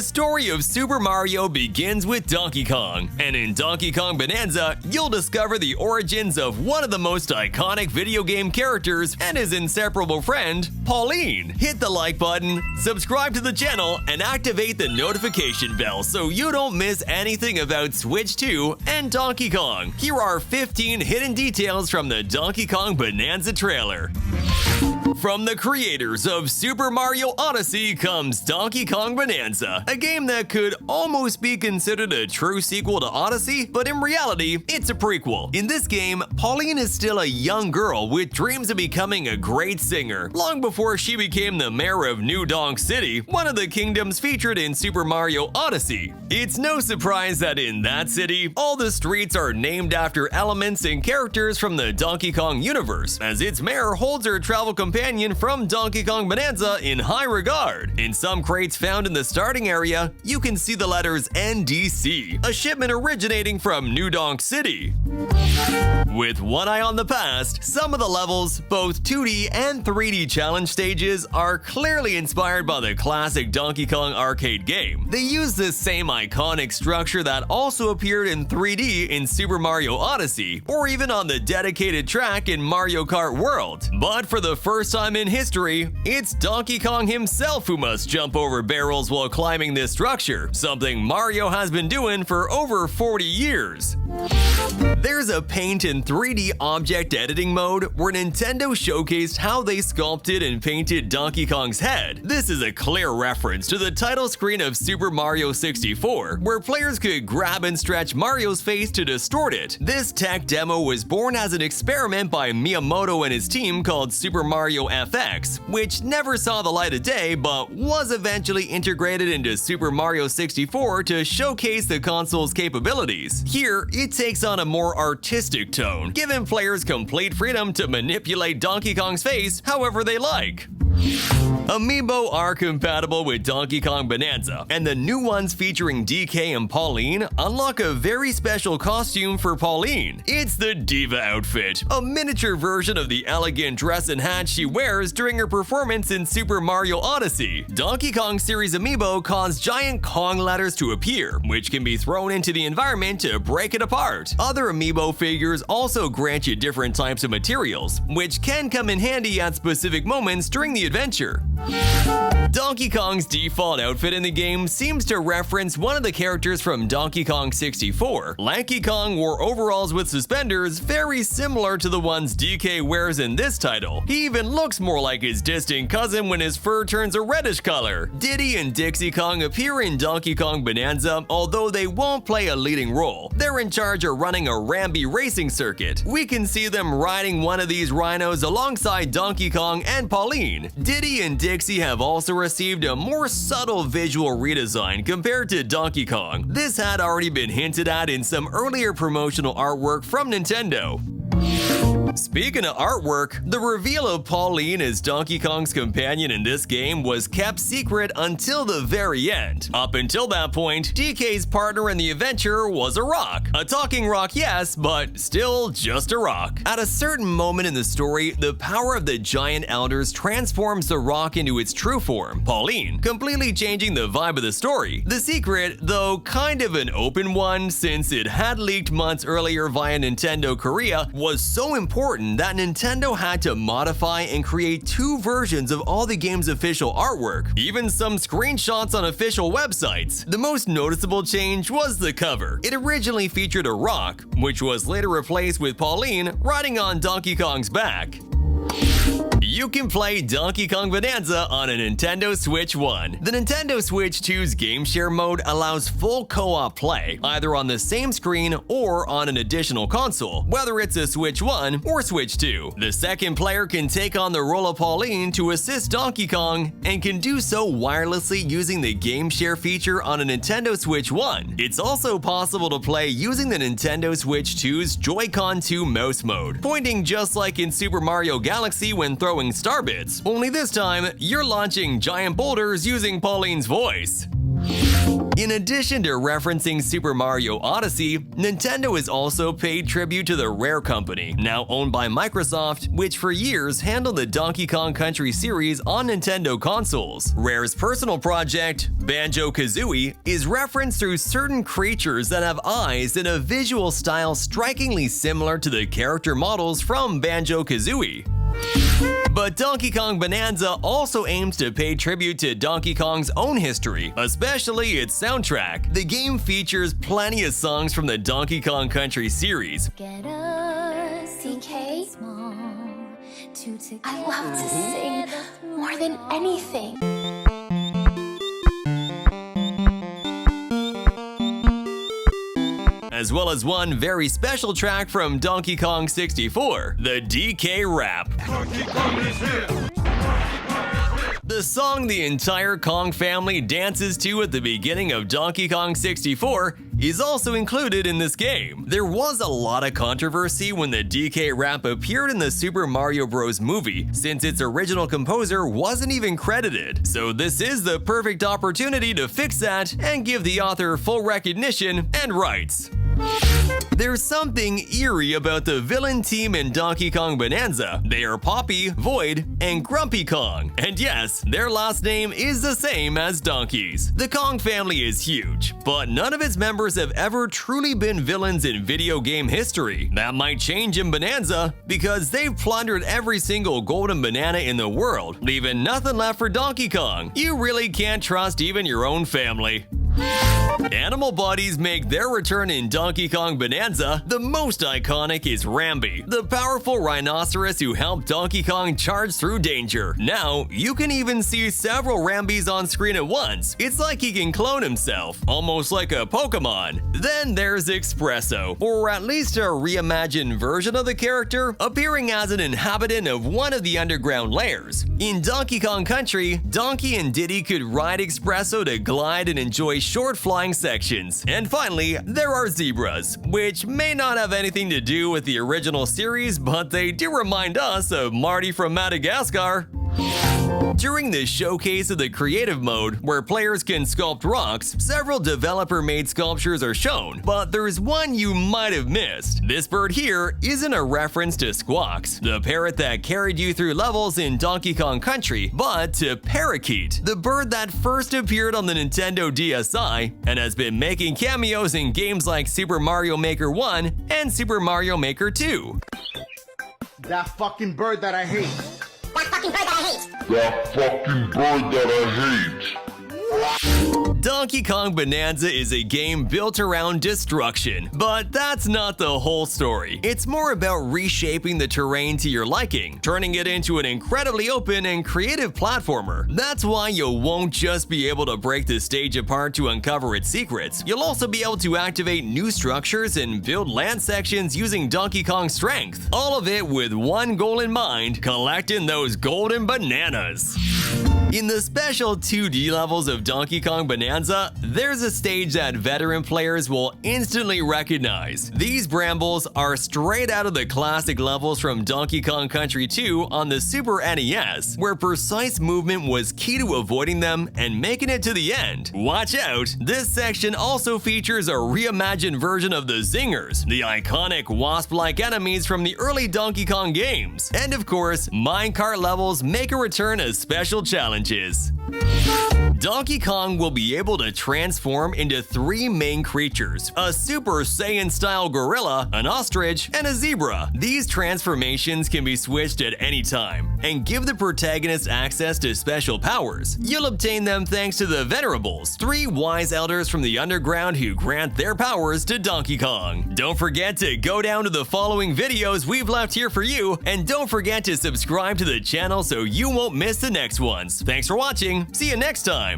The story of Super Mario begins with Donkey Kong, and in Donkey Kong Bananza, you'll discover the origins of one of the most iconic video game characters and his inseparable friend, Pauline. Hit the like button, subscribe to the channel, and activate the notification bell so you don't miss anything about Switch 2 and Donkey Kong. Here are 15 hidden details from the Donkey Kong Bananza trailer. From the creators of Super Mario Odyssey comes Donkey Kong Bananza, a game that could almost be considered a true sequel to Odyssey, but in reality, it's a prequel. In this game, Pauline is still a young girl with dreams of becoming a great singer, long before she became the mayor of New Donk City, one of the kingdoms featured in Super Mario Odyssey. It's no surprise that in that city, all the streets are named after elements and characters from the Donkey Kong universe, as its mayor holds her travel companion from Donkey Kong Bananza in high regard. In some crates found in the starting area, you can see the letters NDC, a shipment originating from New Donk City. With one eye on the past, some of the levels, both 2D and 3D challenge stages, are clearly inspired by the classic Donkey Kong arcade game. They use the same iconic structure that also appeared in 3D in Super Mario Odyssey, or even on the dedicated track in Mario Kart World. But for the first time in history, it's Donkey Kong himself who must jump over barrels while climbing this structure, something Mario has been doing for over 40 years. There's a paint and 3D object editing mode where Nintendo showcased how they sculpted and painted Donkey Kong's head. This is a clear reference to the title screen of Super Mario 64, where players could grab and stretch Mario's face to distort it. This tech demo was born as an experiment by Miyamoto and his team called Super Mario FX, which never saw the light of day but was eventually integrated into Super Mario 64 to showcase the console's capabilities. Here, it takes on a more artistic tone, giving players complete freedom to manipulate Donkey Kong's face however they like. Amiibo are compatible with Donkey Kong Bananza, and the new ones featuring DK and Pauline unlock a very special costume for Pauline. It's the Diva outfit, a miniature version of the elegant dress and hat she wears during her performance in Super Mario Odyssey. Donkey Kong series Amiibo cause giant Kong letters to appear, which can be thrown into the environment to break it apart. Other Amiibo figures also grant you different types of materials, which can come in handy at specific moments during the adventure. Donkey Kong's default outfit in the game seems to reference one of the characters from Donkey Kong 64. Lanky Kong wore overalls with suspenders very similar to the ones DK wears in this title. He even looks more like his distant cousin when his fur turns a reddish color. Diddy and Dixie Kong appear in Donkey Kong Bananza, although they won't play a leading role. They're in charge of running a Ramby racing circuit. We can see them riding one of these rhinos alongside Donkey Kong and Pauline. Diddy and Dixie have also received a more subtle visual redesign compared to Donkey Kong. This had already been hinted at in some earlier promotional artwork from Nintendo. Speaking of artwork, the reveal of Pauline as Donkey Kong's companion in this game was kept secret until the very end. Up until that point, DK's partner in the adventure was a rock. A talking rock, yes, but still just a rock. At a certain moment in the story, the power of the giant elders transforms the rock into its true form, Pauline, completely changing the vibe of the story. The secret, though kind of an open one since it had leaked months earlier via Nintendo Korea, was so important that Nintendo had to modify and create two versions of all the game's official artwork, even some screenshots on official websites. The most noticeable change was the cover. It originally featured a rock, which was later replaced with Pauline riding on Donkey Kong's back. You can play Donkey Kong Bananza on a Nintendo Switch 1. The Nintendo Switch 2's Game Share mode allows full co-op play, either on the same screen or on an additional console, whether it's a Switch 1 or Switch 2. The second player can take on the role of Pauline to assist Donkey Kong, and can do so wirelessly using the Game Share feature on a Nintendo Switch 1. It's also possible to play using the Nintendo Switch 2's Joy-Con 2 mouse mode, pointing just like in Super Mario Galaxy when throwing starbits, only this time you're launching giant boulders using Pauline's voice. In addition to referencing Super Mario Odyssey, Nintendo has also paid tribute to the Rare Company, now owned by Microsoft, which for years handled the Donkey Kong Country series on Nintendo consoles. Rare's personal project, Banjo-Kazooie, is referenced through certain creatures that have eyes and a visual style strikingly similar to the character models from Banjo-Kazooie. But Donkey Kong Bananza also aims to pay tribute to Donkey Kong's own history, especially its soundtrack. The game features plenty of songs from the Donkey Kong Country series. Get us DK. I love to sing more than anything. As well as one very special track from Donkey Kong 64, the DK Rap. Donkey Kong is here. The song the entire Kong family dances to at the beginning of Donkey Kong 64 is also included in this game. There was a lot of controversy when the DK Rap appeared in the Super Mario Bros. Movie, since its original composer wasn't even credited. So this is the perfect opportunity to fix that and give the author full recognition and rights. There's something eerie about the villain team in Donkey Kong Bananza. They are Poppy, Void, and Grumpy Kong. And yes, their last name is the same as Donkey's. The Kong family is huge, but none of its members have ever truly been villains in video game history. That might change in Bananza, because they've plundered every single golden banana in the world, leaving nothing left for Donkey Kong. You really can't trust even your own family. Animal bodies make their return in Donkey Kong Bananza. The most iconic is Rambi, the powerful rhinoceros who helped Donkey Kong charge through danger. Now, you can even see several Rambis on screen at once. It's like he can clone himself, almost like a Pokemon. Then there's Espresso, or at least a reimagined version of the character, appearing as an inhabitant of one of the underground layers. In Donkey Kong Country, Donkey and Diddy could ride Espresso to glide and enjoy short flying sections. And finally, there are zebras, which may not have anything to do with the original series, but they do remind us of Marty from Madagascar. During the showcase of the creative mode, where players can sculpt rocks, several developer-made sculptures are shown, but there's one you might have missed. This bird here isn't a reference to Squawks, the parrot that carried you through levels in Donkey Kong Country, but to Parakeet, the bird that first appeared on the Nintendo DSi and has been making cameos in games like Super Mario Maker 1 and Super Mario Maker 2. That fucking bird that I hate. That fucking bird that I hate. That fucking bird that I hate. Donkey Kong Bananza is a game built around destruction, but that's not the whole story. It's more about reshaping the terrain to your liking, turning it into an incredibly open and creative platformer. That's why you won't just be able to break the stage apart to uncover its secrets. You'll also be able to activate new structures and build land sections using Donkey Kong's strength. All of it with one goal in mind: collecting those golden bananas. In the special 2D levels of Donkey Kong Bananza, there's a stage that veteran players will instantly recognize. These brambles are straight out of the classic levels from Donkey Kong Country 2 on the Super NES, where precise movement was key to avoiding them and making it to the end. Watch out! This section also features a reimagined version of the Zingers, the iconic wasp-like enemies from the early Donkey Kong games. And of course, minecart levels make a return as special challenges. Donkey Kong will be able to transform into three main creatures: a Super Saiyan-style gorilla, an ostrich, and a zebra. These transformations can be switched at any time and give the protagonist access to special powers. You'll obtain them thanks to the Venerables, three wise elders from the underground who grant their powers to Donkey Kong. Don't forget to go down to the following videos we've left here for you, and don't forget to subscribe to the channel so you won't miss the next ones. Thanks for watching. See you next time.